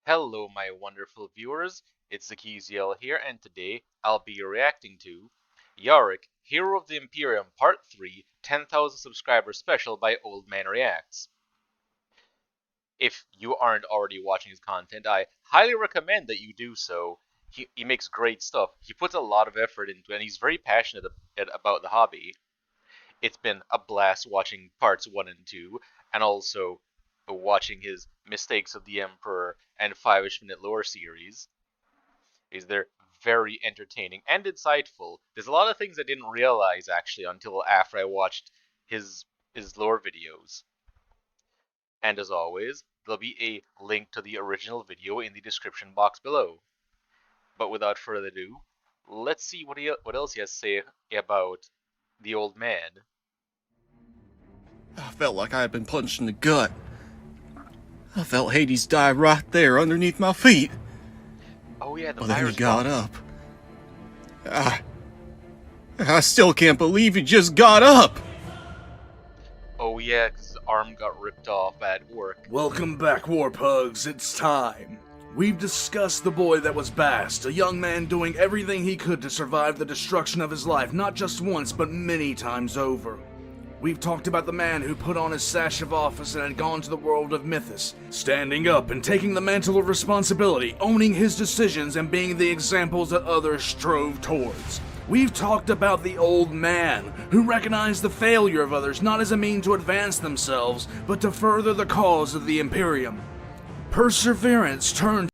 Hello, my wonderful viewers. It's Zakiziel here, and today I'll be reacting to Yarrick, Hero of the Imperium Part 3 10,000 subscriber special by Old Man Reacts. If you aren't already watching his content, I highly recommend that you do so. He makes great stuff. He puts a lot of effort into it, and he's very passionate about the hobby. It's been a blast watching parts 1 and 2, and also watching his Mistakes of the Emperor and 5-ish Minute Lore series. They're very entertaining and insightful. There's a lot of things I didn't realize actually until after I watched his his lore videos. And as always, there'll be a link to the original video in the description box below. But without further ado, let's see what else he has to say about the old man. I felt like I had been punched in the gut. I felt Hades die right there underneath my feet. Oh yeah, the But then he virus got bombs. up. I still can't believe he just got up. Oh yeah, because his arm got ripped off at work. Welcome back, Warpugs. It's time. We've discussed the boy that was Bast, a young man doing everything he could to survive the destruction of his life, not just once, but many times over. We've talked about the man who put on his sash of office and had gone to the world of Mythos, standing up and taking the mantle of responsibility, owning his decisions and being the examples that others strove towards. We've talked about the old man, who recognized the failure of others not as a mean to advance themselves, but to further the cause of the Imperium. Perseverance turned.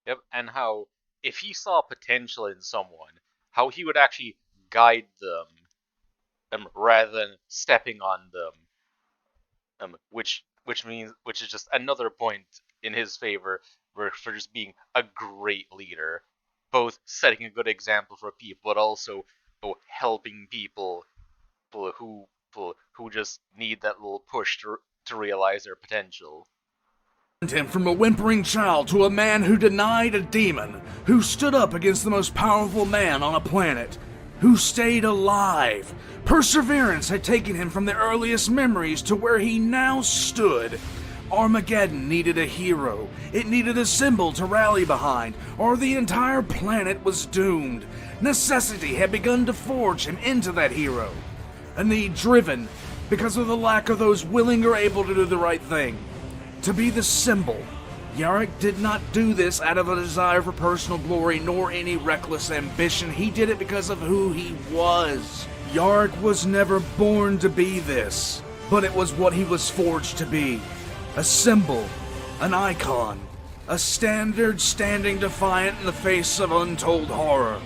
Yep, and how if he saw potential in someone, how he would actually guide them rather than stepping on them, which is just another point in his favor for just being a great leader, both setting a good example for people, but also helping people who just need that little push to realize their potential. Him from a whimpering child to a man who denied a demon, who stood up against the most powerful man on a planet, who stayed alive. Perseverance had taken him from the earliest memories to where he now stood. Armageddon needed a hero. It needed a symbol to rally behind, or the entire planet was doomed. Necessity had begun to forge him into that hero. A need driven because of the lack of those willing or able to do the right thing. To be the symbol. Yarrick did not do this out of a desire for personal glory nor any reckless ambition. He did it because of who he was. Yarrick was never born to be this, but it was what he was forged to be. A symbol, an icon, a standard standing defiant in the face of untold horror.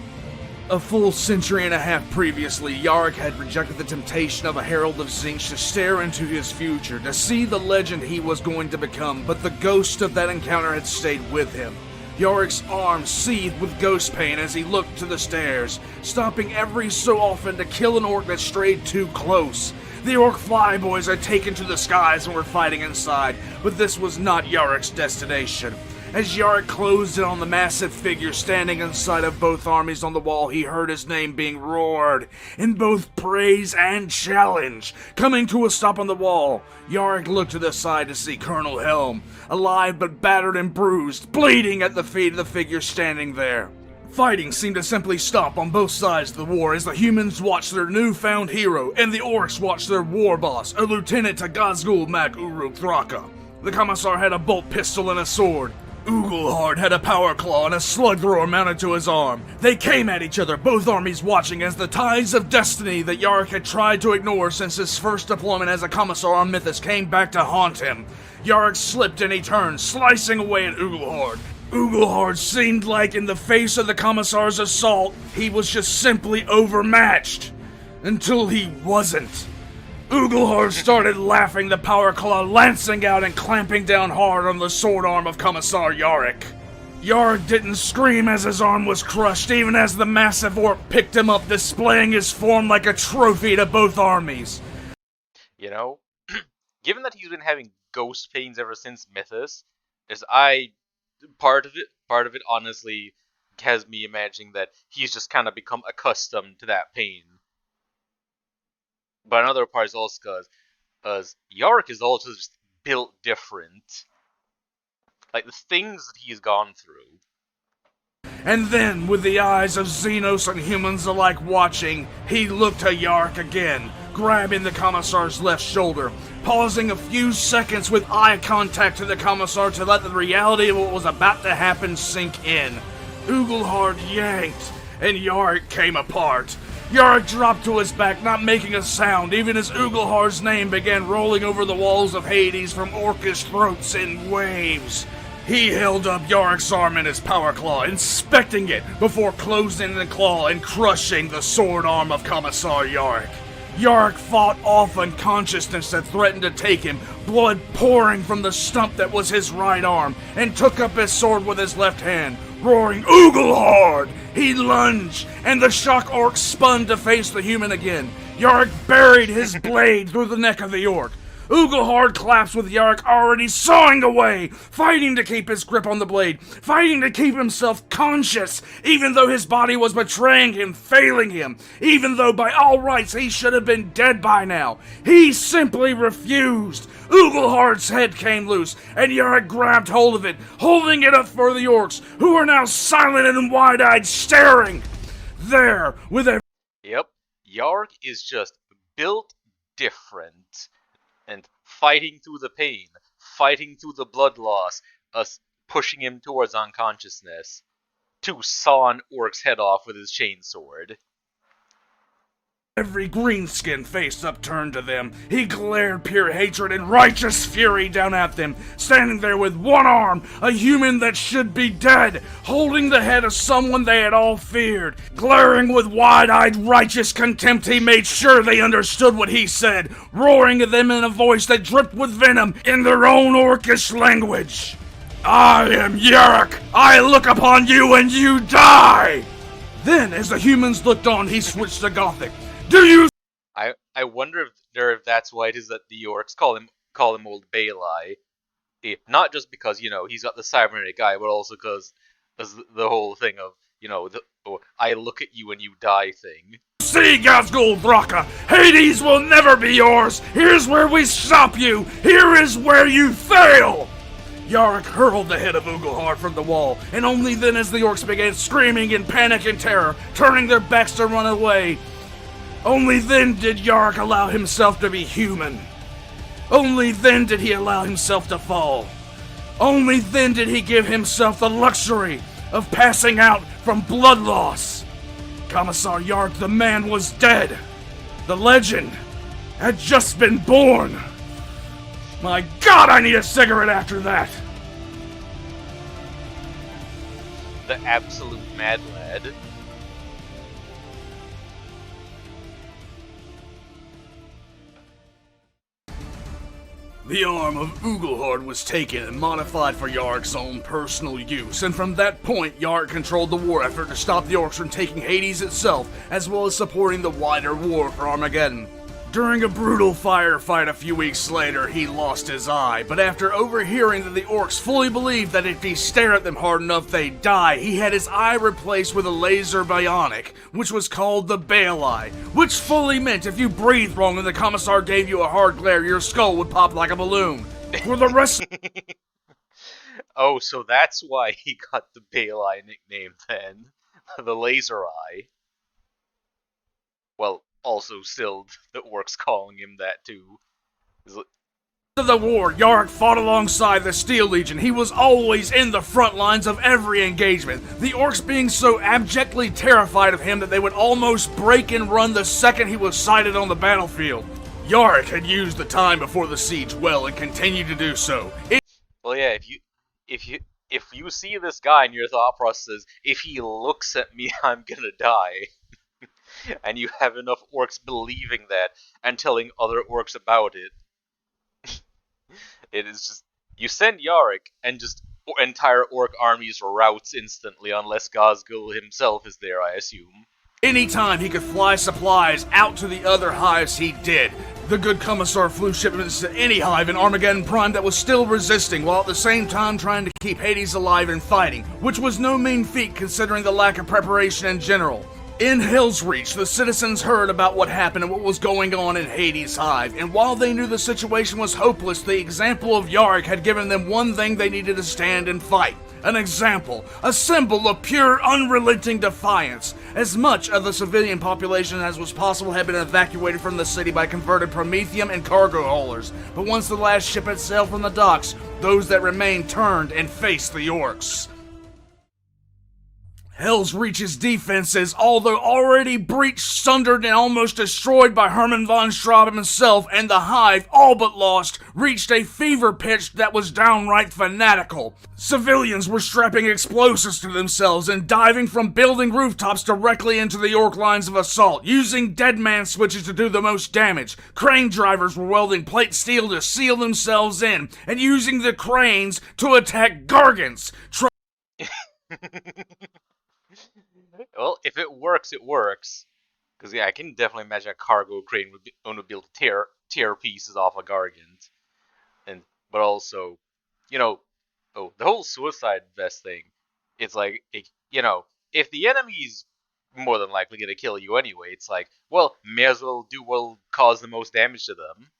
A full century and a half previously, Yarrick had rejected the temptation of a Herald of Zinch to stare into his future, to see the legend he was going to become, but the ghost of that encounter had stayed with him. Yarrick's arms seethed with ghost pain as he looked to the stairs, stopping every so often to kill an orc that strayed too close. The orc flyboys had taken to the skies and were fighting inside, but this was not Yarrick's destination. As Yarrick closed in on the massive figure standing inside of both armies on the wall, he heard his name being roared in both praise and challenge. Coming to a stop on the wall, Yarrick looked to the side to see Colonel Helm, alive but battered and bruised, bleeding at the feet of the figure standing there. Fighting seemed to simply stop on both sides of the war as the humans watched their newfound hero and the orcs watched their war boss, a lieutenant to Gazgul Mac Uruk Thraka. The commissar had a bolt pistol and a sword. Uglehard had a power claw and a slug thrower mounted to his arm. They came at each other, both armies watching as the ties of destiny that Yarrick had tried to ignore since his first deployment as a commissar on Mythos came back to haunt him. Yarrick slipped and he turned, slicing away at Uglehard. Uglehard seemed like in the face of the commissar's assault, he was just simply overmatched. Until he wasn't. Uglehard started laughing, the power claw lancing out and clamping down hard on the sword arm of Commissar Yarrick. Yarrick didn't scream as his arm was crushed, even as the massive orc picked him up, displaying his form like a trophy to both armies. You know, given that he's been having ghost pains ever since Mythos, part of it honestly has me imagining that he's just kind of become accustomed to that pain. But another part is also because Yarrick is also just built different. Like, the things that he's gone through. And then, with the eyes of Xenos and humans alike watching, he looked to Yarrick again, grabbing the Commissar's left shoulder, pausing a few seconds with eye contact to the Commissar to let the reality of what was about to happen sink in. Ugelhard yanked, and Yarrick came apart. Yarrick dropped to his back, not making a sound, even as Ugelhard's name began rolling over the walls of Hades from Orcish throats in waves. He held up Yarrick's arm in his power claw, inspecting it before closing the claw and crushing the sword arm of Commissar Yarrick. Yarrick fought off unconsciousness that threatened to take him, blood pouring from the stump that was his right arm, and took up his sword with his left hand, roaring, "Ugelhard!" He lunged, and the shock orc spun to face the human again. Yarrick buried his blade through the neck of the orc. Ugelhard collapsed with Yarrick already sawing away, fighting to keep his grip on the blade, fighting to keep himself conscious, even though his body was betraying him, failing him, even though by all rights he should have been dead by now. He simply refused. Ugelhard's head came loose, and Yarrick grabbed hold of it, holding it up for the orcs, who are now silent and wide-eyed, staring. There, with a... Yep, Yarrick is just built different. And fighting through the pain, fighting through the blood loss, us pushing him towards unconsciousness, to saw an orc's head off with his chainsword. Every greenskin face upturned to them, he glared pure hatred and righteous fury down at them, standing there with one arm, a human that should be dead, holding the head of someone they had all feared. Glaring with wide-eyed righteous contempt, he made sure they understood what he said, roaring at them in a voice that dripped with venom in their own orcish language. "I am Yarrick! I look upon you and you die!" Then, as the humans looked on, he switched to Gothic. "Do you..." I wonder if that's why it is that the orcs call him Old Baelai. Not just because, he's got the cybernetic eye, but also because the whole thing of, the I look at you and you die thing. "See, Gazgul Thraka, Hades will never be yours! Here's where we stop you! Here is where you fail!" Yarrick hurled the head of Ugelhard from the wall, and only then as the orcs began screaming in panic and terror, turning their backs to run away, only then did Yarrick allow himself to be human. Only then did he allow himself to fall. Only then did he give himself the luxury of passing out from blood loss. Commissar Yarrick, the man, was dead. The legend had just been born. My God, I need a cigarette after that. The absolute mad lad. The arm of Ugelhard was taken and modified for Yarrick's own personal use, and from that point, Yarrick controlled the war effort to stop the orcs from taking Hades itself, as well as supporting the wider war for Armageddon. During a brutal firefight a few weeks later, he lost his eye, but after overhearing that the orcs fully believed that if he stared at them hard enough they'd die, he had his eye replaced with a laser bionic, which was called the Baelai, which fully meant if you breathed wrong and the Commissar gave you a hard glare, your skull would pop like a balloon. For the rest... Oh, so that's why he got the Baelai nickname then. The laser eye. Well, also still the orcs calling him that too. Of the war, Yarrick fought alongside the Steel Legion. He was always in the front lines of every engagement, the orcs being so abjectly terrified of him that they would almost break and run the second he was sighted on the battlefield. Yarrick had used the time before the siege well and continued to do so. Well, yeah, if you see this guy and your thought process is, if he looks at me, I'm gonna die. And you have enough orcs believing that and telling other orcs about it. It is just, you send Yarrick and just entire orc armies routes instantly unless Gazgul himself is there, I assume. Anytime he could fly supplies out to the other hives, he did. The good Commissar flew shipments to any hive in Armageddon Prime that was still resisting, while at the same time trying to keep Hades alive and fighting, which was no mean feat considering the lack of preparation in general. In Hell's Reach, the citizens heard about what happened and what was going on in Hades' hive, and while they knew the situation was hopeless, the example of Yarrick had given them one thing they needed to stand and fight. An example, a symbol of pure, unrelenting defiance. As much of the civilian population as was possible had been evacuated from the city by converted Promethium and cargo haulers, but once the last ship had sailed from the docks, those that remained turned and faced the orcs. Hell's Reach's defenses, although already breached, sundered, and almost destroyed by Hermann von Straub himself and the Hive, all but lost, reached a fever pitch that was downright fanatical. Civilians were strapping explosives to themselves and diving from building rooftops directly into the orc lines of assault, using dead man switches to do the most damage. Crane drivers were welding plate steel to seal themselves in, and using the cranes to attack gargants. Well, if it works, it works. Because yeah, I can definitely imagine a cargo crane would be able to tear pieces off a gargant, but also, the whole suicide vest thing. It's like if the enemy's more than likely gonna kill you anyway, it's like, well, may as well do what'll cause the most damage to them.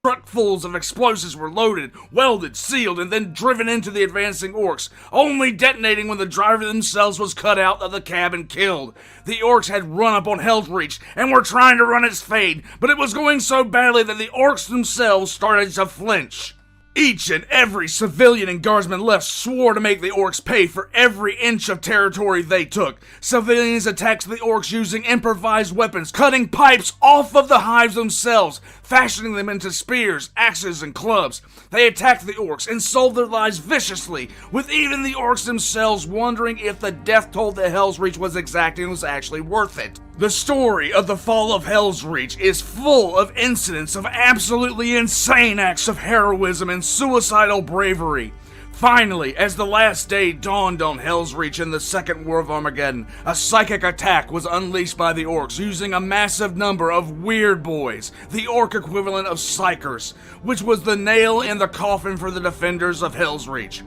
Truckfuls of explosives were loaded, welded, sealed, and then driven into the advancing orcs, only detonating when the driver themselves was cut out of the cab and killed. The orcs had run up on Hell's Reach and were trying to run its fade, but it was going so badly that the orcs themselves started to flinch. Each and every civilian and guardsman left swore to make the orcs pay for every inch of territory they took. Civilians attacked the orcs using improvised weapons, cutting pipes off of the hives themselves, fashioning them into spears, axes, and clubs. They attacked the orcs and sold their lives viciously, with even the orcs themselves wondering if the death toll that Hell's Reach was exacting was actually worth it. The story of the fall of Hell's Reach is full of incidents of absolutely insane acts of heroism and suicidal bravery. Finally, as the last day dawned on Hell's Reach in the Second War of Armageddon, a psychic attack was unleashed by the orcs using a massive number of Weird Boys, the orc equivalent of Psychers, which was the nail in the coffin for the defenders of Hell's Reach.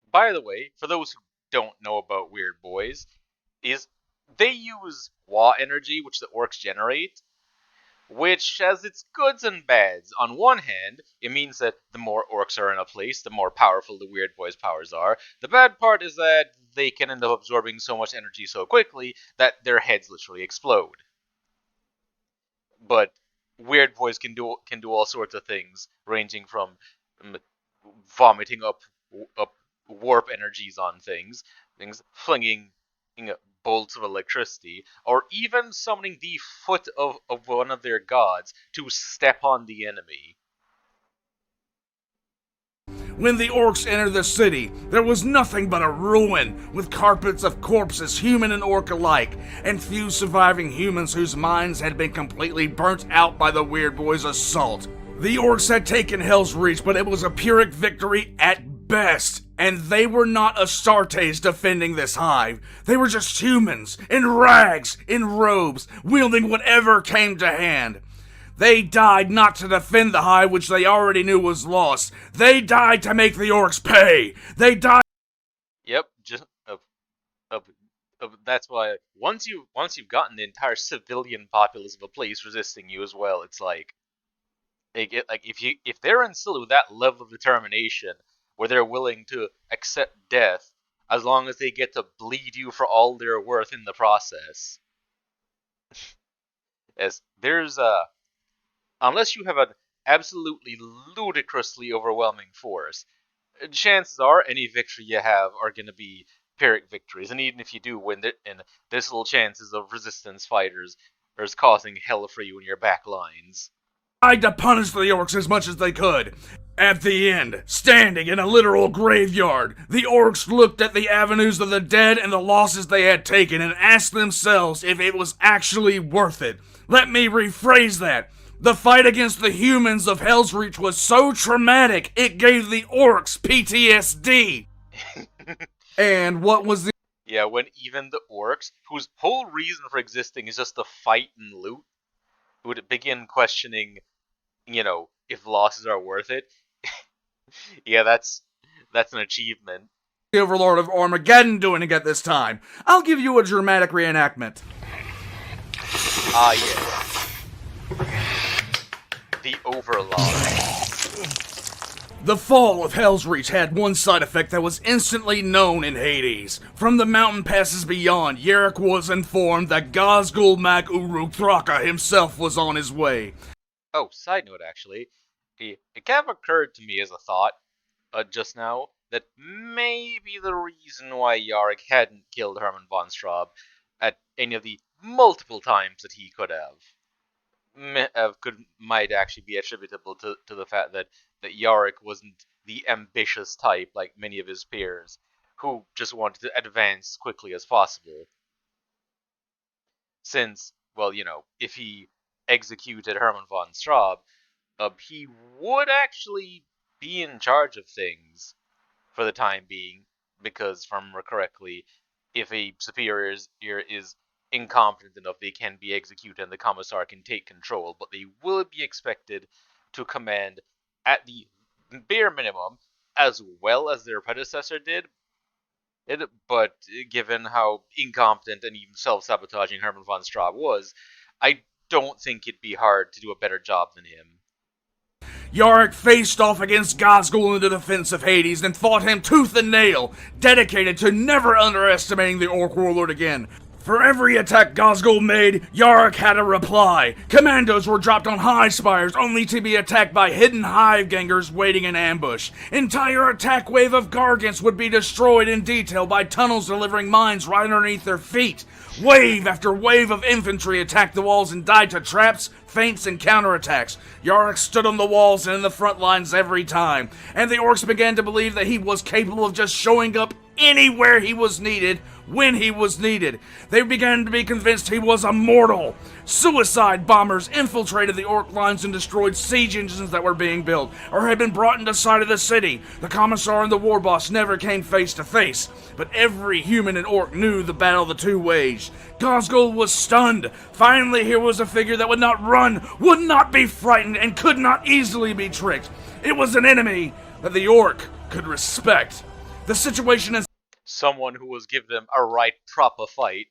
By the way, for those who don't know about Weird Boys, they use Wa energy, which the orcs generate, which has its goods and bads. On one hand, it means that the more orcs are in a place, the more powerful the Weird Boys' powers are. The bad part is that they can end up absorbing so much energy so quickly that their heads literally explode. But Weird Boys can do all sorts of things, ranging from vomiting up warp energies on things flinging bolts of electricity, or even summoning the foot of one of their gods to step on the enemy. When the orcs entered the city, there was nothing but a ruin, with carpets of corpses, human and orc alike, and few surviving humans whose minds had been completely burnt out by the Weird Boys' assault. The orcs had taken Hell's Reach, but it was a Pyrrhic victory at best, and they were not Astartes defending this hive. They were just humans, in rags, in robes, wielding whatever came to hand. They died not to defend the hive, which they already knew was lost. They died to make the orcs pay. They died. Yep, that's why once you've gotten the entire civilian populace of a place resisting you as well, it's like if they're instilled with that level of determination, where they're willing to accept death as long as they get to bleed you for all they're worth in the process. As there's unless you have an absolutely ludicrously overwhelming force, chances are any victory you have are going to be Pyrrhic victories, and even if you do win it, and there's little chances of resistance fighters or causing hell for you in your back lines. Tried to punish the orcs as much as they could. At the end, standing in a literal graveyard, the orcs looked at the avenues of the dead and the losses they had taken and asked themselves if it was actually worth it. Let me rephrase that. The fight against the humans of Hell's Reach was so traumatic, it gave the orcs PTSD. And what was the... Yeah, when even the orcs, whose whole reason for existing is just to fight and loot, would begin questioning, if losses are worth it. Yeah, that's an achievement. Overlord of Armageddon doing it at this time? I'll give you a dramatic reenactment. Ah, yes. The Overlord. The fall of Hell's Reach had one side effect that was instantly known in Hades. From the mountain passes beyond, Yarrick was informed that Gazgul Mag Uruk Thraka himself was on his way. Oh, side note, actually, it kind of occurred to me as a thought just now that maybe the reason why Yarrick hadn't killed Hermann von Straub at any of the multiple times that he could have might actually be attributable to the fact that Yarrick wasn't the ambitious type like many of his peers, who just wanted to advance quickly as possible. Since, well, if he executed Hermann von Straub, he would actually be in charge of things for the time being, because, if I remember correctly, if a superior is incompetent enough, they can be executed and the commissar can take control, but they will be expected to command at the bare minimum, as well as their predecessor did. But given how incompetent and even self-sabotaging Hermann von Straub was, I don't think it'd be hard to do a better job than him. Yarrick faced off against Gazgul in the defense of Hades and fought him tooth and nail, dedicated to never underestimating the Orc Warlord again. For every attack Gazgul made, Yarrick had a reply. Commandos were dropped on high spires only to be attacked by hidden hive gangers waiting in ambush. Entire attack wave of Gargants would be destroyed in detail by tunnels delivering mines right underneath their feet. Wave after wave of infantry attacked the walls and died to traps, feints, and counterattacks. Yarrick stood on the walls and in the front lines every time, and the orcs began to believe that he was capable of just showing up anywhere he was needed, when he was needed. They began to be convinced he was immortal. Suicide bombers infiltrated the orc lines and destroyed siege engines that were being built, or had been brought into sight of the city. The commissar and the war boss never came face to face, but every human and orc knew the battle the two waged. Gazgul was stunned. Finally, here was a figure that would not run, would not be frightened, and could not easily be tricked. It was an enemy that the orc could respect. The situation someone who was giving them a right proper fight.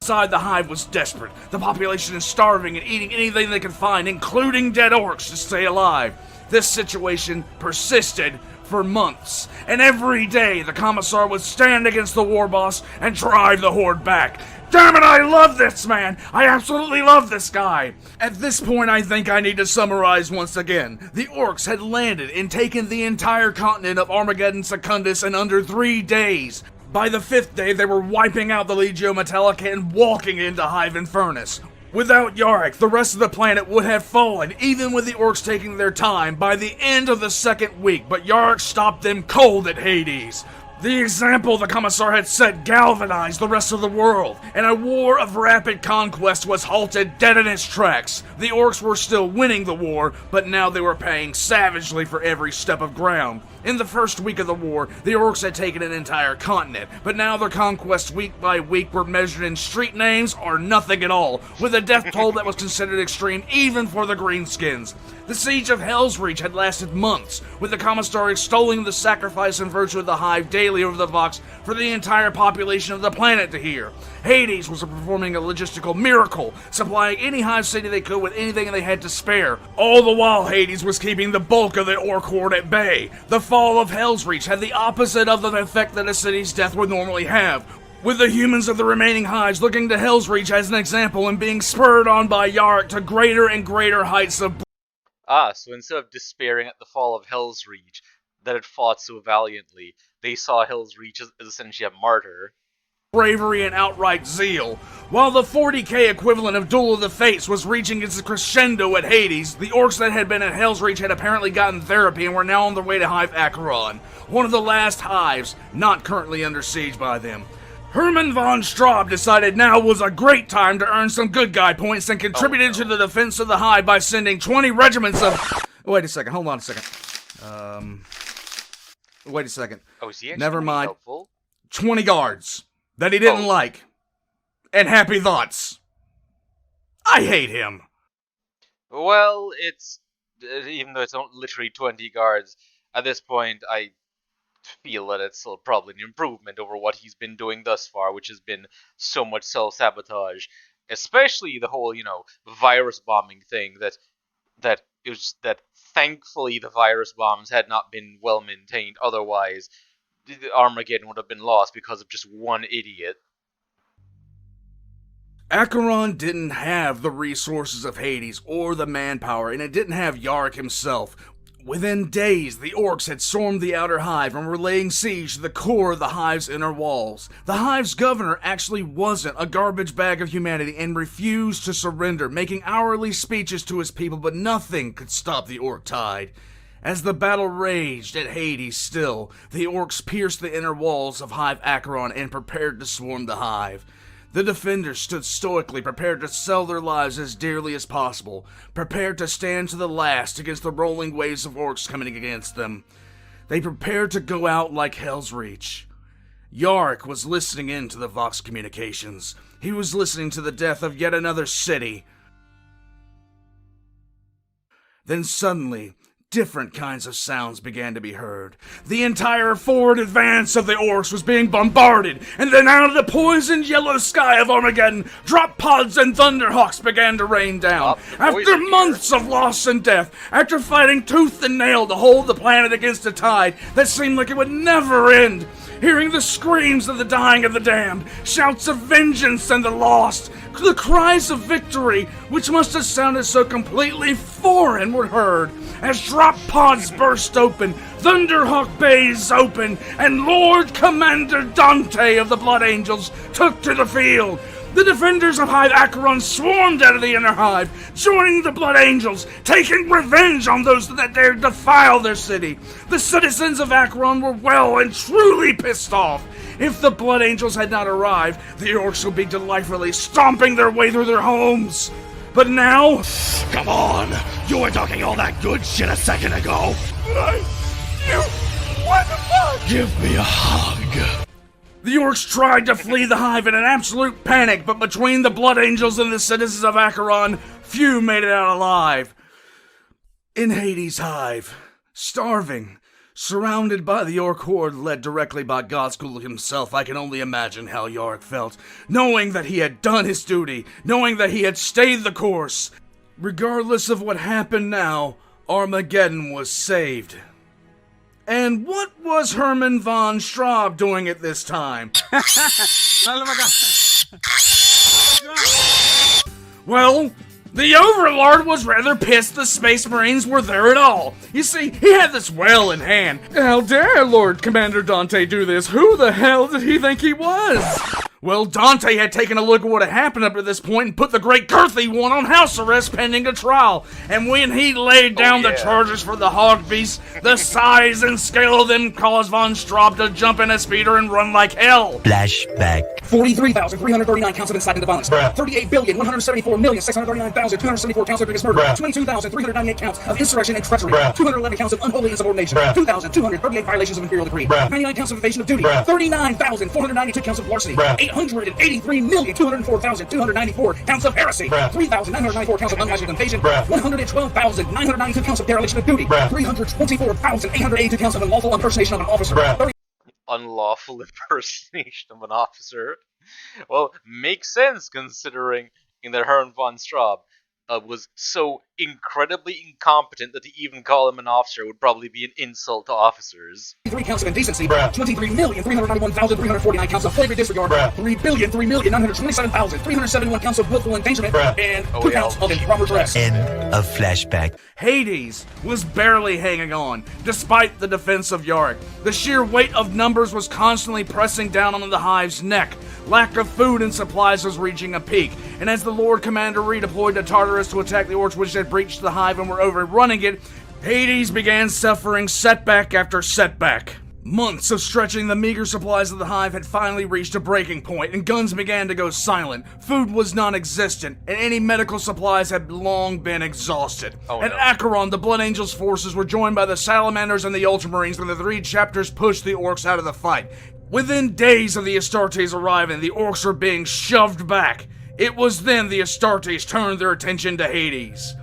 Inside the hive was desperate. The population is starving and eating anything they can find, including dead orcs, to stay alive. This situation persisted for months, and every day the commissar would stand against the war boss and drive the horde back. Damn it, I love this man! I absolutely love this guy! At this point, I think I need to summarize once again. The orcs had landed and taken the entire continent of Armageddon Secundus in under 3 days. By the 5th day, they were wiping out the Legio Metallica and walking into Hive Infernus. Without Yarrick, the rest of the planet would have fallen, even with the orcs taking their time, by the end of the 2nd week, but Yarrick stopped them cold at Hades. The example the commissar had set galvanized the rest of the world, and a war of rapid conquest was halted dead in its tracks. The orcs were still winning the war, but now they were paying savagely for every step of ground. In the first week of the war, the orcs had taken an entire continent, but now their conquests week by week were measured in street names or nothing at all, with a death toll that was considered extreme even for the greenskins. The siege of Hell's Reach had lasted months, with the commissar extolling the sacrifice and virtue of the hive daily over the Vox for the entire population of the planet to hear. Hades was performing a logistical miracle, supplying any hive city they could with anything they had to spare. All the while, Hades was keeping the bulk of the orc horde at bay. The fall of Hell's Reach had the opposite of the effect that a city's death would normally have, with the humans of the remaining hives looking to Hell's Reach as an example and being spurred on by Yarrick to greater and greater heights of So instead of despairing at the fall of Hell's Reach that had fought so valiantly, they saw Hell's Reach as essentially a martyr. Bravery and outright zeal. While the 40k equivalent of Duel of the Fates was reaching its crescendo at Hades, the orcs that had been at Hell's Reach had apparently gotten therapy and were now on their way to Hive Acheron, one of the last hives not currently under siege by them. Hermann von Straub decided now was a great time to earn some good guy points and contributed to the defense of the hive by sending 20 regiments of... Wait a second, hold on a second. Wait a second. Oh, is he actually Never mind. helpful? 20 guards that he didn't like. And happy thoughts. I hate him. Well, it's... even though it's not literally 20 guards, at this point, I feel that it's still probably an improvement over what he's been doing thus far, which has been so much self-sabotage. Especially the whole, virus bombing thing that thankfully the virus bombs had not been well maintained. Otherwise, Armageddon would have been lost because of just one idiot. Acheron didn't have the resources of Hades or the manpower, and it didn't have Yarrick himself. Within days, the orcs had stormed the outer hive and were laying siege to the core of the hive's inner walls. The hive's governor actually wasn't a garbage bag of humanity and refused to surrender, making hourly speeches to his people, but nothing could stop the orc tide. As the battle raged at Hades still, the orcs pierced the inner walls of Hive Acheron and prepared to swarm the hive. The defenders stood stoically, prepared to sell their lives as dearly as possible, prepared to stand to the last against the rolling waves of orcs coming against them. They prepared to go out like Hell's Reach. Yarrick was listening in to the Vox communications. He was listening to the death of yet another city. Then suddenly, different kinds of sounds began to be heard. The entire forward advance of the orcs was being bombarded, and then out of the poisoned yellow sky of Armageddon, drop pods and thunderhawks began to rain down. After months of loss and death, after fighting tooth and nail to hold the planet against a tide that seemed like it would never end, hearing the screams of the dying and the damned, shouts of vengeance and the lost, the cries of victory, which must have sounded so completely foreign, were heard as drop pods burst open, Thunderhawk bays open, and Lord Commander Dante of the Blood Angels took to the field. The defenders of Hive Acheron swarmed out of the inner hive, joining the Blood Angels, taking revenge on those that dared defile their city. The citizens of Acheron were well and truly pissed off. If the Blood Angels had not arrived, the orcs would be delightfully stomping their way through their homes. But now... Come on! You were talking all that good shit a second ago! What the fuck? Give me a hug! The orcs tried to flee the hive in an absolute panic, but between the Blood Angels and the citizens of Acheron, few made it out alive. In Hades' hive, starving, surrounded by the orc horde led directly by Godskull himself, I can only imagine how Yarrick felt, knowing that he had done his duty, knowing that he had stayed the course. Regardless of what happened now, Armageddon was saved. And what was Hermann von Straub doing at this time? Well, the Overlord was rather pissed the Space Marines were there at all. You see, he had this well in hand. How dare Lord Commander Dante do this? Who the hell did he think he was? Well, Dante had taken a look at what had happened up to this point and put the great Girthy one on house arrest pending a trial. And when he laid down the charges for the hog beasts, the size and scale of them caused von Straub to jump in a speeder and run like hell. Flashback. 43,339 counts of incitement to violence. 38,174,639,274 counts of biggest murder. 22,398 counts of insurrection and treachery. 211 counts of unholy insubordination. 2,238 violations of imperial decree. 99 counts of evasion of duty. 39,492 counts of larceny. 883,204,294 counts of heresy. 3,994 counts of unmeasured invasion. 112,992 counts of dereliction of duty. 324,882 counts of unlawful impersonation of an officer. Unlawful impersonation of an officer. Well, makes sense considering that Hermann von Straub was so incredibly incompetent that to even call him an officer would probably be an insult to officers. 3 counts of indecency, 23,391,349 counts of flagrant disregard, 3,3,927,371 counts of willful endangerment, and 2 counts of improper dress. End of flashback. Hades was barely hanging on, despite the defense of Yarrick. The sheer weight of numbers was constantly pressing down on the hive's neck. Lack of food and supplies was reaching a peak, and as the Lord Commander redeployed to Tartarus to attack the orcs which had breached the hive and were overrunning it, Hades began suffering setback after setback. Months of stretching the meager supplies of the hive had finally reached a breaking point, and guns began to go silent. Food was non-existent, and any medical supplies had long been exhausted. At Acheron, the Blood Angels' forces were joined by the Salamanders and the Ultramarines when the 3 chapters pushed the orcs out of the fight. Within days of the Astartes arriving, the orcs were being shoved back. It was then the Astartes turned their attention to Hades.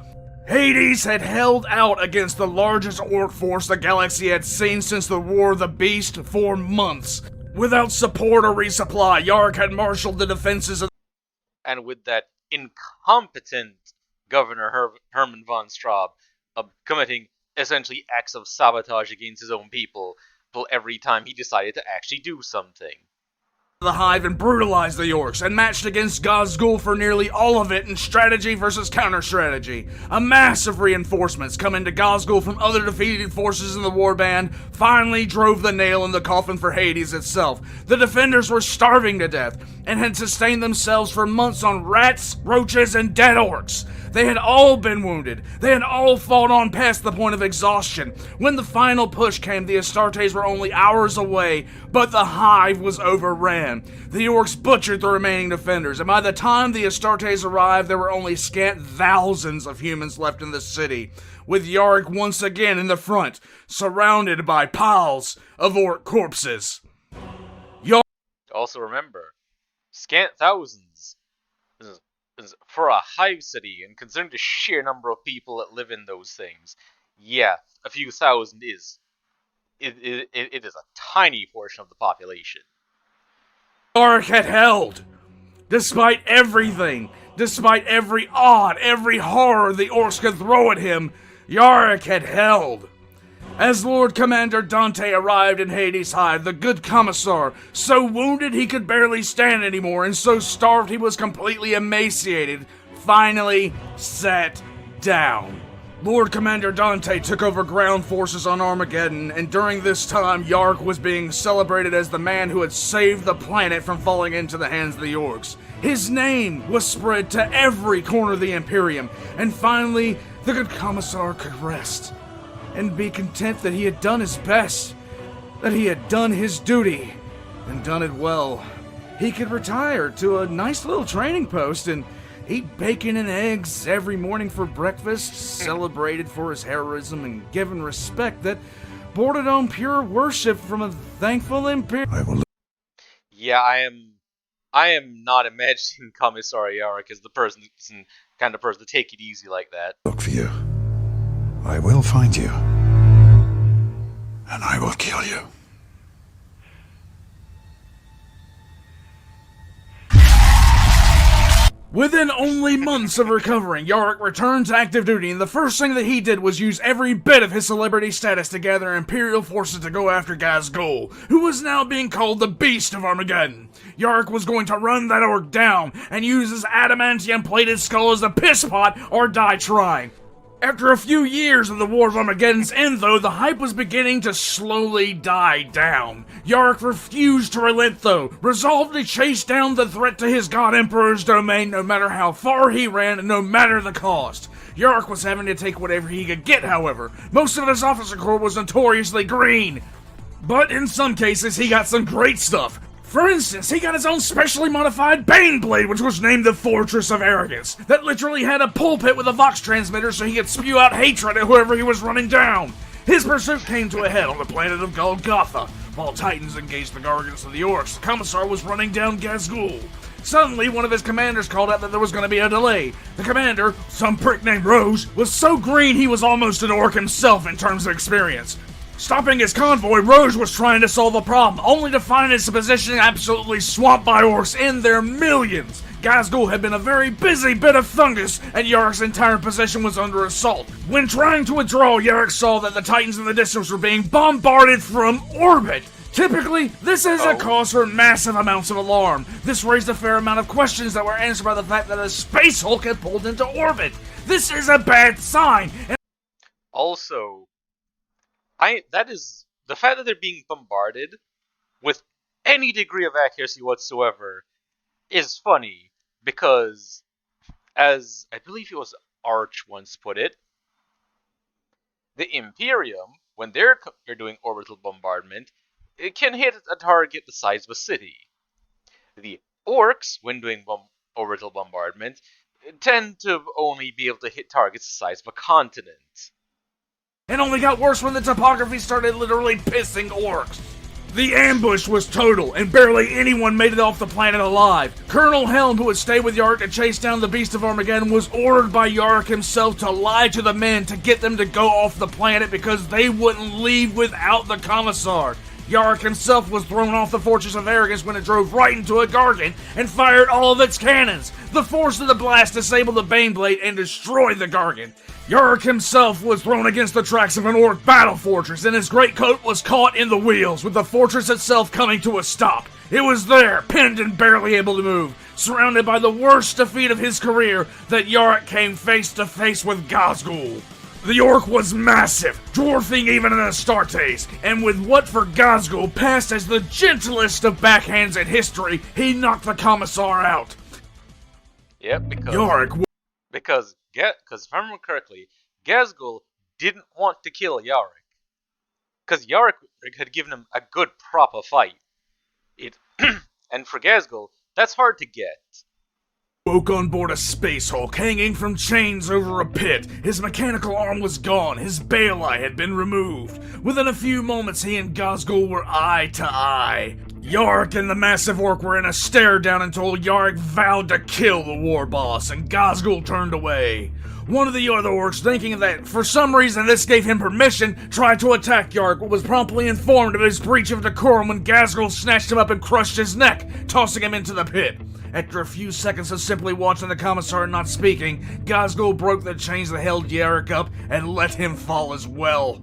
Hades had held out against the largest orc force the galaxy had seen since the War of the Beast for months. Without support or resupply, Yarrick had marshaled the defenses of and with that incompetent Governor Herman von Straub committing essentially acts of sabotage against his own people every time he decided to actually do something. The Hive and brutalized the Orcs, and matched against Gazgul for nearly all of it in strategy versus counter-strategy. A mass of reinforcements coming to Gazgul from other defeated forces in the warband finally drove the nail in the coffin for Hades itself. The defenders were starving to death, and had sustained themselves for months on rats, roaches, and dead Orcs. They had all been wounded. They had all fought on past the point of exhaustion. When the final push came, the Astartes were only hours away, but the Hive was overran. The Orcs butchered the remaining defenders, and by the time the Astartes arrived, there were only scant thousands of humans left in the city, with Yarrick once again in the front, surrounded by piles of Orc corpses. Also remember, scant thousands. For a hive city, and considering the sheer number of people that live in those things, yeah, a few thousand is it is a tiny portion of the population. Yarrick had held. Despite everything, despite every odd, every horror the Orcs could throw at him, Yarrick had held. As Lord Commander Dante arrived in Hades' Hive, the good commissar, so wounded he could barely stand anymore and so starved he was completely emaciated, finally sat down. Lord Commander Dante took over ground forces on Armageddon, and during this time, Yarrick was being celebrated as the man who had saved the planet from falling into the hands of the Orcs. His name was spread to every corner of the Imperium, and finally, the good commissar could rest and be content that he had done his best, that he had done his duty, and done it well. He could retire to a nice little training post and eat bacon and eggs every morning for breakfast, celebrated for his heroism and given respect that bordered on pure worship from a thankful Imperium. Yeah, I am not imagining Commissar Yarrick as the kind of person to take it easy like that. Look for you. I will find you. And I will kill you. Within only months of recovering, Yarrick returned to active duty, and the first thing that he did was use every bit of his celebrity status to gather Imperial forces to go after Gazgul, who was now being called the Beast of Armageddon. Yarrick was going to run that orc down, and use his adamantium-plated skull as a piss pot, or die trying. After a few years of the War of Armageddon's end, though, the hype was beginning to slowly die down. Yarrick refused to relent, though, resolved to chase down the threat to his God Emperor's domain no matter how far he ran and no matter the cost. Yarrick was having to take whatever he could get, however. Most of his officer corps was notoriously green, but in some cases he got some great stuff. For instance, he got his own specially modified Baneblade, which was named the Fortress of Arrogance, that literally had a pulpit with a vox transmitter so he could spew out hatred at whoever he was running down. His pursuit came to a head on the planet of Golgotha. While Titans engaged the Gargants of the Orcs, the Commissar was running down Gazgul. Suddenly, one of his commanders called out that there was going to be a delay. The commander, some prick named Rouge, was so green he was almost an orc himself in terms of experience. Stopping his convoy, Rouge was trying to solve a problem, only to find his position absolutely swamped by orcs in their millions. Gazgul had been a very busy bit of fungus, and Yarrick's entire position was under assault. When trying to withdraw, Yarrick saw that the Titans in the distance were being bombarded from orbit. Typically, this is a cause for massive amounts of alarm. This raised a fair amount of questions that were answered by the fact that a Space Hulk had pulled into orbit. This is a bad sign. Also, that is the fact that they're being bombarded with any degree of accuracy whatsoever is funny, because as I believe it was Arch once put it, the Imperium, when they're doing orbital bombardment, it can hit a target the size of a city. The Orcs, when doing orbital bombardment, tend to only be able to hit targets the size of a continent. It only got worse when the topography started literally pissing orcs. The ambush was total, and barely anyone made it off the planet alive. Colonel Helm, who had stayed with Yarrick to chase down the Beast of Armageddon, was ordered by Yarrick himself to lie to the men to get them to go off the planet because they wouldn't leave without the Commissar. Yarrick himself was thrown off the Fortress of Arrogance when it drove right into a garden and fired all of its cannons. The force of the blast disabled the Baneblade and destroyed the garden. Yarrick himself was thrown against the tracks of an orc battle fortress, and his greatcoat was caught in the wheels, with the fortress itself coming to a stop. It was there, pinned and barely able to move, surrounded by the worst defeat of his career, that Yarrick came face to face with Ghazghul. The orc was massive, dwarfing even an Astartes, and with what for Ghazghul passed as the gentlest of backhands in history, he knocked the Commissar out. Yep, because Yarrick because if I remember correctly, Ghazghul didn't want to kill Yarrick, because Yarrick had given him a good proper fight. And for Ghazghul, that's hard to get. woke on board a Space Hulk, hanging from chains over a pit. His mechanical arm was gone, his bale eye had been removed. Within a few moments, he and Ghazghul were eye to eye. Yarrick and the massive orc were in a stare down until Yarrick vowed to kill the war boss, and Ghazghul turned away. One of the other orcs, thinking that for some reason this gave him permission, tried to attack Yarrick, but was promptly informed of his breach of decorum when Ghazghul snatched him up and crushed his neck, tossing him into the pit. After a few seconds of simply watching the Commissar and not speaking, Ghazghul broke the chains that held Yarrick up and let him fall as well.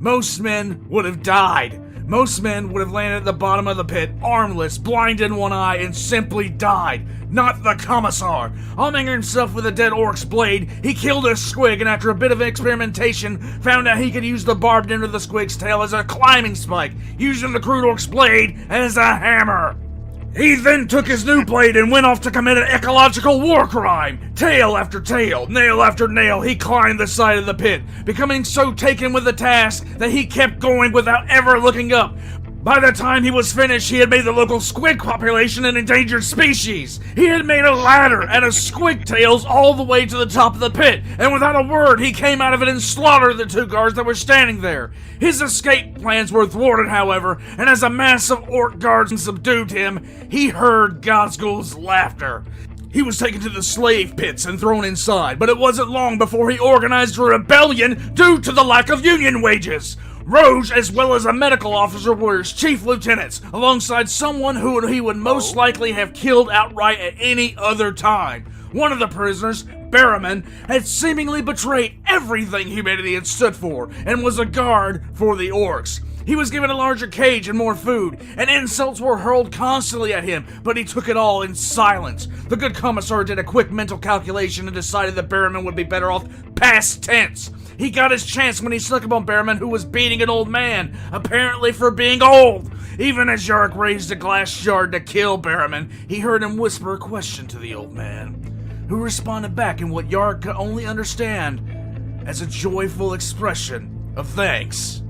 Most men would have died. Most men would have landed at the bottom of the pit, armless, blind in one eye, and simply died. Not the Commissar. Arming himself with a dead orc's blade, he killed a squig, and after a bit of experimentation, found out he could use the barbed end of the squig's tail as a climbing spike, using the crude orc's blade as a hammer. He then took his new blade and went off to commit an ecological war crime. Tail after tail, nail after nail, he climbed the side of the pit, becoming so taken with the task that he kept going without ever looking up. By the time he was finished, he had made the local squid population an endangered species. He had made a ladder out of squig tails all the way to the top of the pit, and without a word, he came out of it and slaughtered the two guards that were standing there. His escape plans were thwarted, however, and as a mass of orc guards subdued him, he heard Ghazghul's laughter. He was taken to the slave pits and thrown inside, but it wasn't long before he organized a rebellion due to the lack of union wages. Roge, as well as a medical officer, were his chief lieutenants, alongside someone who he would most likely have killed outright at any other time. One of the prisoners, Barrowman, had seemingly betrayed everything humanity had stood for, and was a guard for the orcs. He was given a larger cage and more food, and insults were hurled constantly at him, but he took it all in silence. The good Commissar did a quick mental calculation and decided that Barrowman would be better off past tense. He got his chance when he snuck up on Barrowman, who was beating an old man, apparently for being old. Even as Yarrick raised a glass shard to kill Barrowman, he heard him whisper a question to the old man, who responded back in what Yarrick could only understand as a joyful expression of thanks.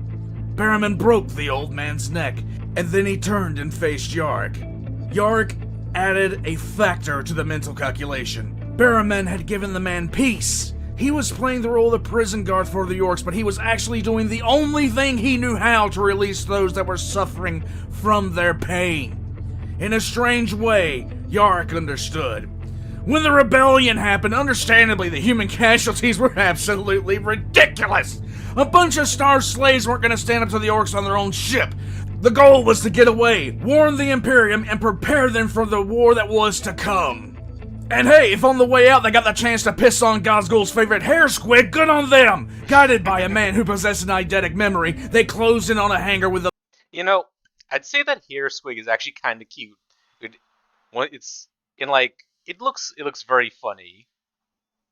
Barrowman broke the old man's neck, and then he turned and faced Yarrick. Yarrick added a factor to the mental calculation. Barrowman had given the man peace. He was playing the role of the prison guard for the orcs, but he was actually doing the only thing he knew how to release those that were suffering from their pain. In a strange way, Yarrick understood. When the rebellion happened, understandably, the human casualties were absolutely ridiculous. A bunch of starved slaves weren't going to stand up to the orcs on their own ship. The goal was to get away, warn the Imperium, and prepare them for the war that was to come. And hey, if on the way out they got the chance to piss on Ghazghul's favorite hair squid, good on them! Guided by a man who possessed an eidetic memory, they closed in on a hangar with a... You know, I'd say that hair squig is actually kind of cute. It's in like it looks very funny.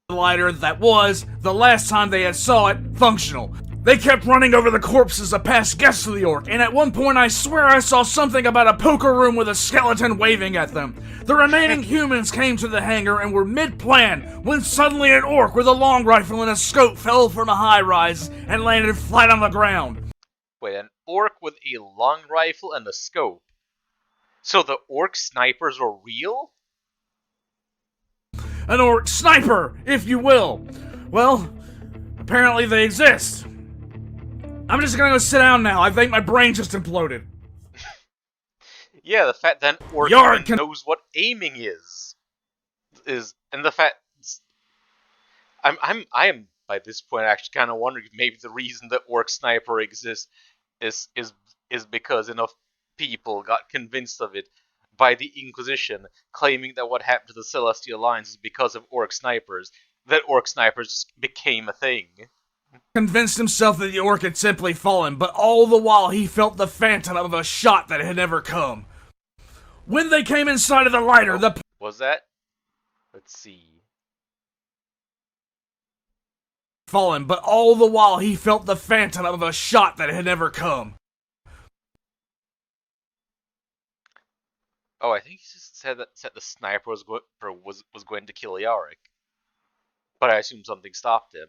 Lighter that was, the last time they had saw it, functional. They kept running over the corpses of past guests of the orc, and at one point I swear I saw something about a poker room with a skeleton waving at them. The remaining humans came to the hangar and were mid-plan, when suddenly an orc with a long rifle and a scope fell from a high-rise and landed flat on the ground. Wait, an orc with a long rifle and a scope? So the orc snipers were real? An orc sniper, if you will. Well, apparently they exist. I'm just gonna go sit down now. I think my brain just imploded. Yeah, the fact that an orc Yarrick even knows what aiming is, and the fact I am by this point actually kind of wondering if maybe the reason that orc sniper exists is is because enough people got convinced of it by the Inquisition, claiming that what happened to the Celestial Alliance is because of orc snipers, that orc snipers just became a thing. Convinced himself that the orc had simply fallen, but all the while he felt the phantom of a shot that had never come. When they came inside of the lighter, the Was that? Let's see. fallen, but all the while he felt the phantom of a shot that had never come. Oh, I think he just said the sniper was going to kill Yarrick, but I assume something stopped him.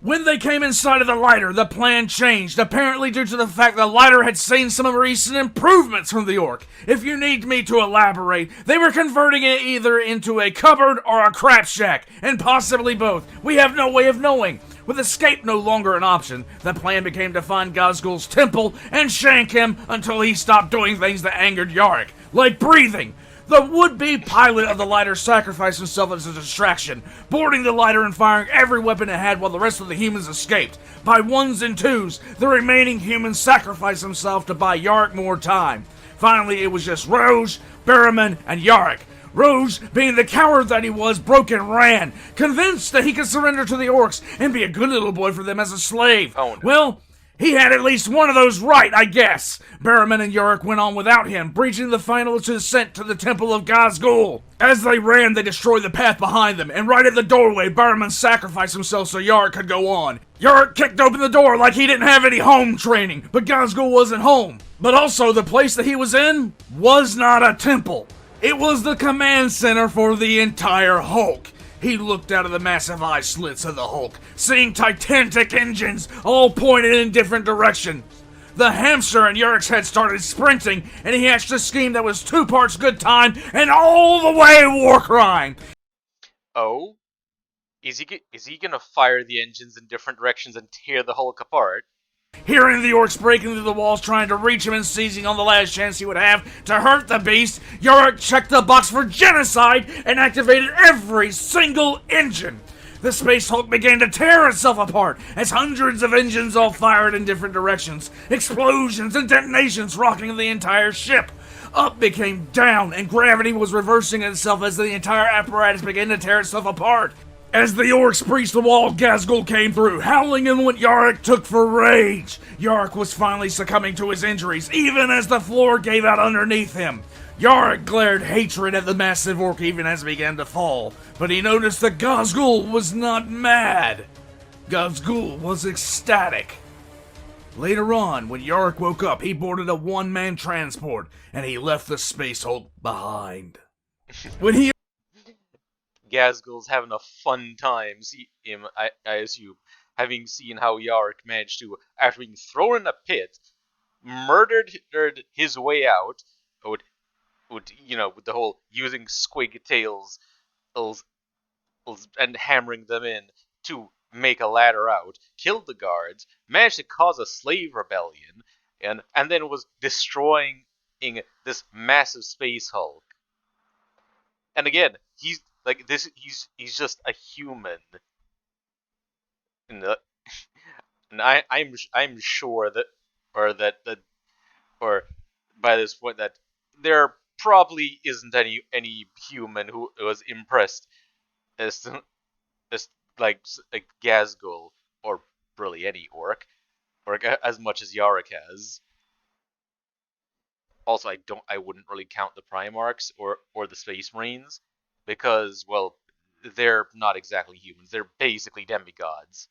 When they came inside of the lighter, the plan changed, apparently due to the fact the lighter had seen some recent improvements from the orc. If you need me to elaborate, they were converting it either into a cupboard or a crap shack, and possibly both. We have no way of knowing. With escape no longer an option, the plan became to find Gazgul's temple and shank him until he stopped doing things that angered Yarrick, like breathing. The would-be pilot of the lighter sacrificed himself as a distraction, boarding the lighter and firing every weapon it had while the rest of the humans escaped. By ones and twos, the remaining humans sacrificed themselves to buy Yarrick more time. Finally, it was just Rouge, Barrowman, and Yarrick. Rouge, being the coward that he was, broke and ran, convinced that he could surrender to the orcs and be a good little boy for them as a slave. Oh, no. Well, he had at least one of those right, I guess. Barrowman and Yarrick went on without him, breaching the final descent to the Temple of Gazgul. As they ran, they destroyed the path behind them, and right at the doorway, Barrowman sacrificed himself so Yarrick could go on. Yarrick kicked open the door like he didn't have any home training, but Gazgul wasn't home. But also, the place that he was in was not a temple. It was the command center for the entire Hulk. He looked out of the massive eye slits of the Hulk, seeing titanic engines all pointed in different directions. The hamster in Yarrick's head started sprinting, and he hatched a scheme that was 2 parts good time and all the way war crime. Oh? Is he gonna fire the engines in different directions and tear the Hulk apart? Hearing the orcs breaking through the walls trying to reach him and seizing on the last chance he would have to hurt the beast, Yarrick checked the box for genocide and activated every single engine. The Space Hulk began to tear itself apart as hundreds of engines all fired in different directions, explosions and detonations rocking the entire ship. Up became down, and gravity was reversing itself as the entire apparatus began to tear itself apart. As the orcs breached the wall, Gazgul came through, howling in what Yarrick took for rage. Yarrick was finally succumbing to his injuries, even as the floor gave out underneath him. Yarrick glared hatred at the massive orc even as it began to fall, but he noticed that Gazgul was not mad. Gazgul was ecstatic. Later on, when Yarrick woke up, he boarded a one-man transport, and he left the Space Hulk behind. When he Gazgul's having a fun time, I assume, having seen how Yarrick managed to, after being thrown in a pit, murdered his way out, with the whole using squig tails and hammering them in to make a ladder out, killed the guards, managed to cause a slave rebellion, and then was destroying this massive space Hulk. And again, he's just a human. And I'm sure that by this point that there probably isn't any human who was impressed as like Gazgul, or really any orc as much as Yarrick has. Also, I wouldn't really count the Primarchs or the Space Marines, because, well, they're not exactly humans. They're basically demigods.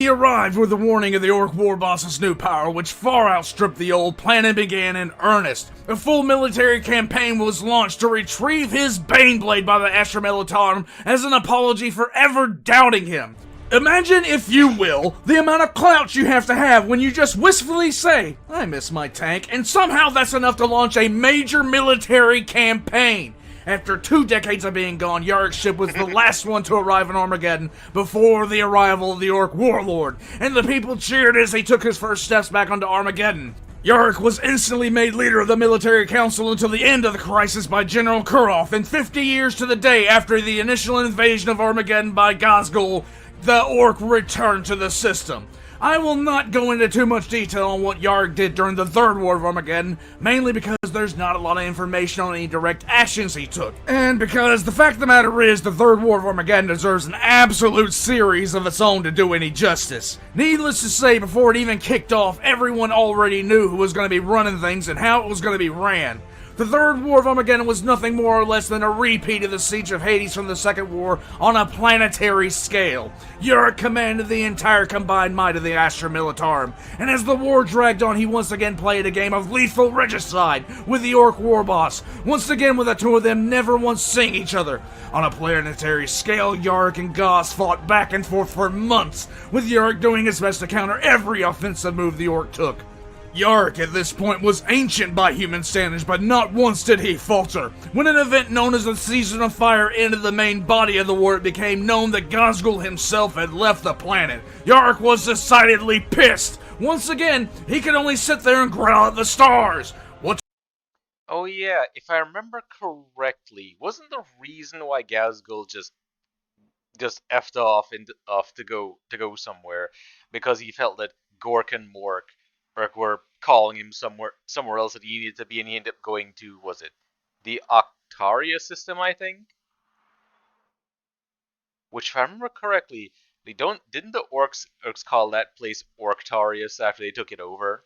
He arrived with the warning of the Orc War Boss's new power, which far outstripped the old plan and began in earnest. A full military campaign was launched to retrieve his Baneblade by the Astra Militarum as an apology for ever doubting him. Imagine, if you will, the amount of clout you have to have when you just wistfully say, "I miss my tank," and somehow that's enough to launch a major military campaign. After 2 decades of being gone, Yarrick's ship was the last one to arrive in Armageddon before the arrival of the Orc Warlord, and the people cheered as he took his first steps back onto Armageddon. Yarrick was instantly made leader of the military council until the end of the crisis by General Kurov, and 50 years to the day after the initial invasion of Armageddon by Gazgul, the Orc returned to the system. I will not go into too much detail on what Yarrick did during the Third War of Armageddon, mainly because there's not a lot of information on any direct actions he took, and because the fact of the matter is the Third War of Armageddon deserves an absolute series of its own to do any justice. Needless to say, before it even kicked off, everyone already knew who was going to be running things and how it was going to be ran. The Third War of Armageddon was nothing more or less than a repeat of the Siege of Hades from the Second War on a planetary scale. Yarrick commanded the entire combined might of the Astra Militarum, and as the war dragged on, he once again played a game of lethal regicide with the Orc war boss, once again with the two of them never once seeing each other. On a planetary scale, Yarrick and Goss fought back and forth for months, with Yarrick doing his best to counter every offensive move the Orc took. Yarrick at this point was ancient by human standards, but not once did he falter. When an event known as the Season of Fire ended the main body of the war, it became known that Ghazghul himself had left the planet. Yarrick was decidedly pissed. Once again, he could only sit there and growl at the stars. Oh yeah, if I remember correctly, wasn't the reason why Ghazghul just effed off and off to go somewhere because he felt that Gork and Mork were calling him somewhere else that he needed to be, and he ended up going to, was it the Octaria system, I think? Which, if I remember correctly, didn't the orcs call that place Orctarius after they took it over?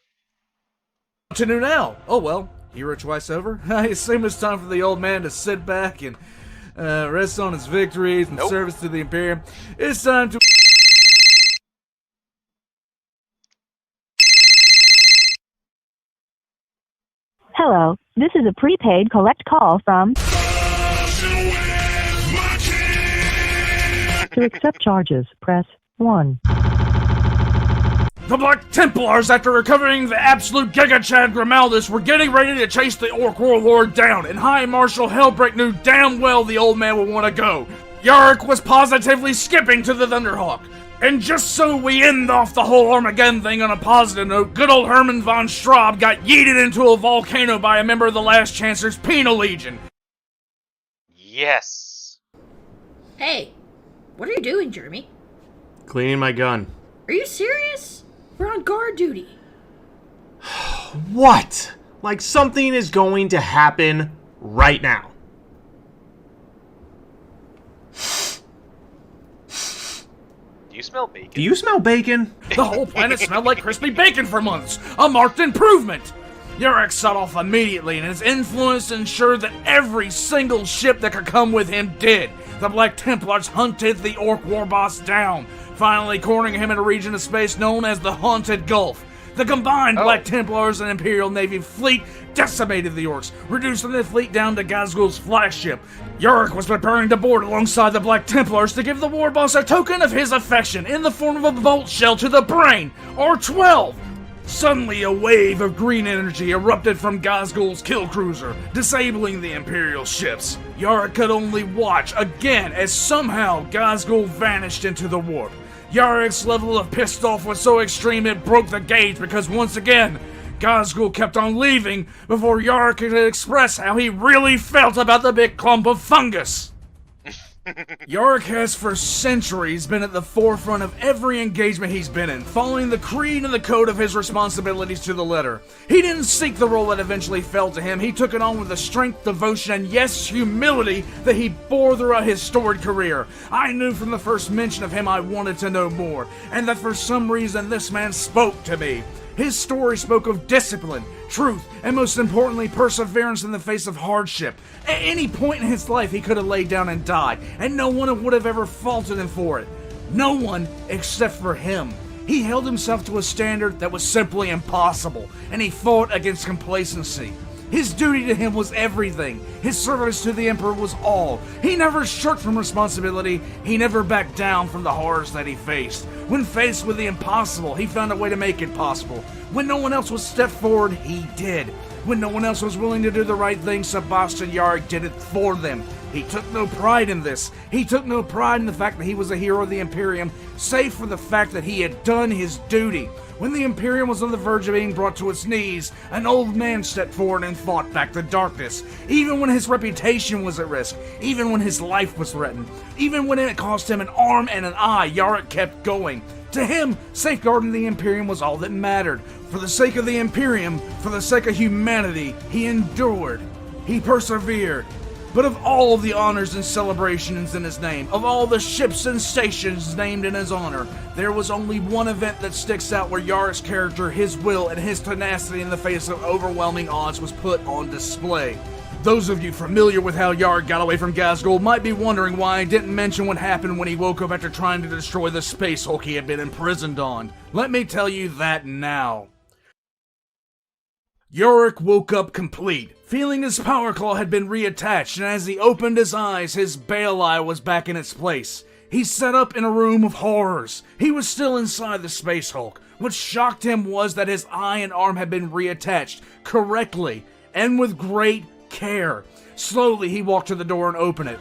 What to do now? Oh well, hero twice over. I assume it's time for the old man to sit back and rest on his victories and service to the Imperium. It's time to... Hello, this is a prepaid collect call from... To accept charges, press 1. The Black Templars, after recovering the absolute Giga Chad Grimaldus, were getting ready to chase the Orc Warlord down, and High Marshal Hellbreak knew damn well the old man would want to go. Yarrick was positively skipping to the Thunderhawk. And just so we end off the whole Armageddon thing on a positive note, good old Hermann von Straub got yeeted into a volcano by a member of the Last Chancer's Penal Legion. Yes. Hey, what are you doing, Jeremy? Cleaning my gun. Are you serious? We're on guard duty. What? Like something is going to happen right now. Do you smell bacon? Do you smell bacon? The whole planet smelled like crispy bacon for months. A marked improvement. Yarrick set off immediately, and his influence ensured that every single ship that could come with him did. The Black Templars hunted the Orc war boss down, finally cornering him in a region of space known as the Haunted Gulf. The combined Black Templars and Imperial Navy fleet decimated the Orcs, reducing the fleet down to Ghazghul's flagship. Yarrick was preparing to board alongside the Black Templars to give the war boss a token of his affection in the form of a bolt shell to the brain, or 12. Suddenly, a wave of green energy erupted from Ghazghul's kill cruiser, disabling the Imperial ships. Yarrick could only watch again as somehow Ghazghul vanished into the warp. Yarrick's level of pissed off was so extreme it broke the gauge because once again, Ghazghul kept on leaving before Yarrick could express how he really felt about the big clump of fungus. Yarrick has for centuries been at the forefront of every engagement he's been in, following the creed and the code of his responsibilities to the letter. He didn't seek the role that eventually fell to him, he took it on with the strength, devotion, and yes, humility that he bore throughout his storied career. I knew from the first mention of him I wanted to know more, and that for some reason this man spoke to me. His story spoke of discipline, truth, and most importantly, perseverance in the face of hardship. At any point in his life, he could have laid down and died, and no one would have ever faulted him for it. No one except for him. He held himself to a standard that was simply impossible, and he fought against complacency. His duty to him was everything. His service to the Emperor was all. He never shirked from responsibility. He never backed down from the horrors that he faced. When faced with the impossible, he found a way to make it possible. When no one else would step forward, he did. When no one else was willing to do the right thing, Sebastian Yarrick did it for them. He took no pride in this. He took no pride in the fact that he was a hero of the Imperium, save for the fact that he had done his duty. When the Imperium was on the verge of being brought to its knees, an old man stepped forward and fought back the darkness. Even when his reputation was at risk, even when his life was threatened, even when it cost him an arm and an eye, Yarrick kept going. To him, safeguarding the Imperium was all that mattered. For the sake of the Imperium, for the sake of humanity, he endured. He persevered. But of all the honors and celebrations in his name, of all the ships and stations named in his honor, there was only one event that sticks out where Yarrick's character, his will, and his tenacity in the face of overwhelming odds was put on display. Those of you familiar with how Yarrick got away from Ghazghkull might be wondering why I didn't mention what happened when he woke up after trying to destroy the space hulk he had been imprisoned on. Let me tell you that now. Yarrick woke up complete, feeling his power claw had been reattached, and as he opened his eyes, his bale eye was back in its place. He sat up in a room of horrors. He was still inside the Space Hulk. What shocked him was that his eye and arm had been reattached, correctly, and with great care. Slowly, he walked to the door and opened it.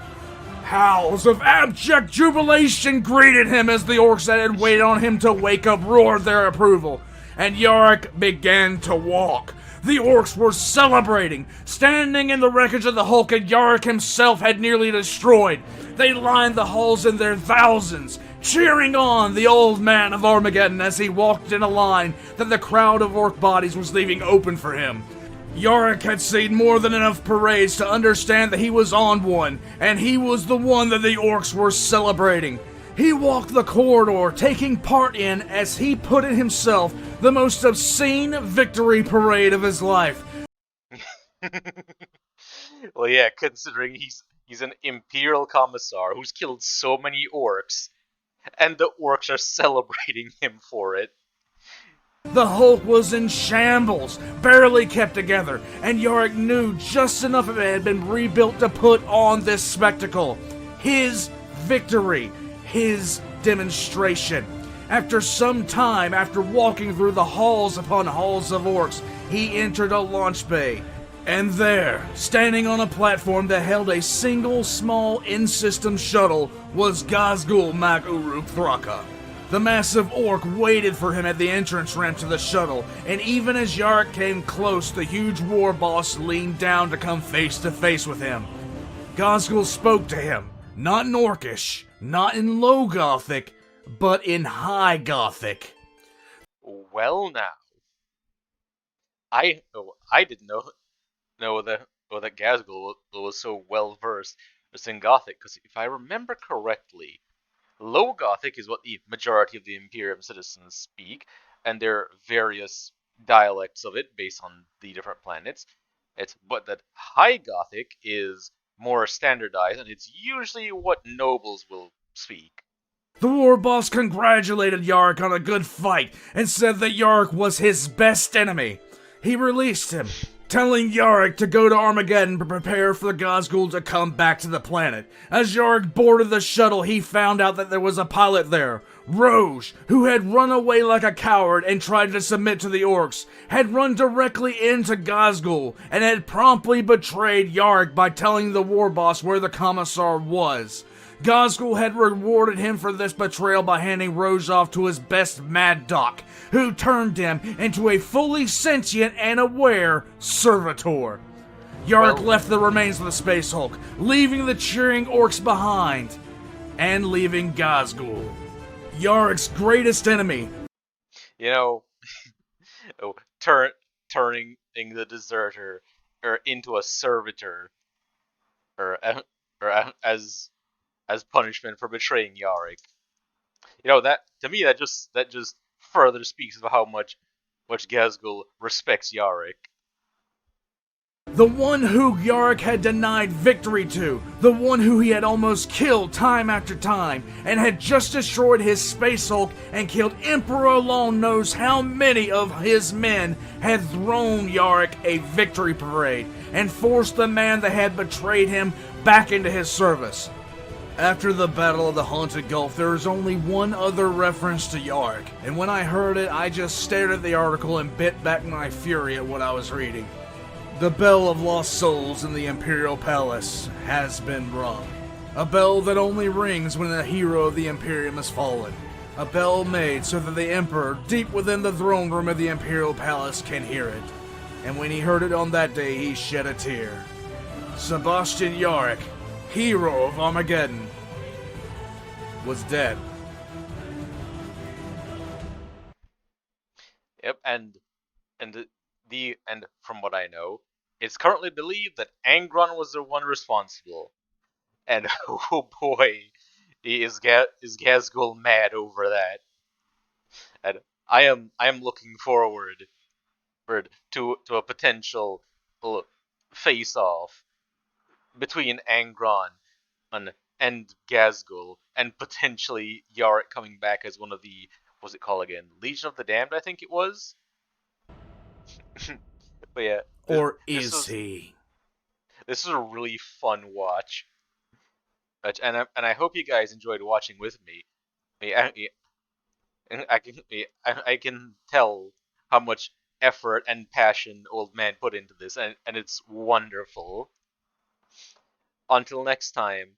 Howls of abject jubilation greeted him as the orcs that had waited on him to wake up roared their approval, and Yarrick began to walk. The orcs were celebrating, standing in the wreckage of the Hulk and Yarrick himself had nearly destroyed. They lined the halls in their thousands, cheering on the old man of Armageddon as he walked in a line that the crowd of orc bodies was leaving open for him. Yarrick had seen more than enough parades to understand that he was on one, and he was the one that the orcs were celebrating. He walked the corridor, taking part in, as he put it himself, the most obscene victory parade of his life. Well, yeah, considering he's an Imperial commissar who's killed so many orcs, and the orcs are celebrating him for it. The Hulk was in shambles, barely kept together, and Yarrick knew just enough of it had been rebuilt to put on this spectacle. His victory. His demonstration. After some time, after walking through the halls upon halls of orcs, he entered a launch bay. And there, standing on a platform that held a single small in-system shuttle, was Ghazghkull Mac Uruk Thraka. The massive orc waited for him at the entrance ramp to the shuttle, and even as Yarrick came close, the huge war boss leaned down to come face to face with him. Ghazghkull spoke to him, not in Orcish, not in Low Gothic, but in High Gothic. Well, now, I didn't know that Ghazghkull was so well versed in Gothic, because if I remember correctly, Low Gothic is what the majority of the Imperium citizens speak, and there are various dialects of it based on the different planets. But that High Gothic is more standardized, and it's usually what nobles will speak. The war boss congratulated Yarrick on a good fight and said that Yarrick was his best enemy. He released him, telling Yarrick to go to Armageddon to prepare for the Ghazghkull to come back to the planet. As Yarrick boarded the shuttle, he found out that there was a pilot there, Roge, who had run away like a coward and tried to submit to the orcs, had run directly into Ghazghkull, and had promptly betrayed Yarrick by telling the war boss where the commissar was. Ghazghkull had rewarded him for this betrayal by handing Roge off to his best Mad Doc, who turned him into a fully sentient and aware servitor. Yarrick left the remains of the Space Hulk, leaving the cheering orcs behind, and leaving Ghazghkull, Yarrick's greatest enemy. You know, turning the deserter into a servitor, or as punishment for betraying Yarrick. You know, that to me that just further speaks of how much Ghazghkull respects Yarrick. The one who Yarrick had denied victory to, the one who he had almost killed time after time, and had just destroyed his Space Hulk and killed Emperor alone knows how many of his men had thrown Yarrick a victory parade, and forced the man that had betrayed him back into his service. After the Battle of the Haunted Gulf, there is only one other reference to Yarrick, and when I heard it, I just stared at the article and bit back my fury at what I was reading. The bell of lost souls in the Imperial Palace has been rung. A bell that only rings when a hero of the Imperium has fallen. A bell made so that the Emperor, deep within the throne room of the Imperial Palace, can hear it. And when he heard it on that day, he shed a tear. Sebastian Yarrick, hero of Armageddon, was dead. Yep, and from what I know, it's currently believed that Angron was the one responsible. And oh boy, is Gazgul mad over that. And I am looking forward to a potential face off between Angron and Gazgul, and potentially Yarrick coming back as one of the, what's it called again? Legion of the Damned, I think it was. But yeah, Or this is was he? this was a really fun watch, and I hope you guys enjoyed watching with me. I can tell how much effort and passion Old Man put into this, and it's wonderful. Until next time,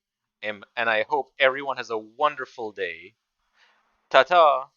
and I hope everyone has a wonderful day. Ta ta!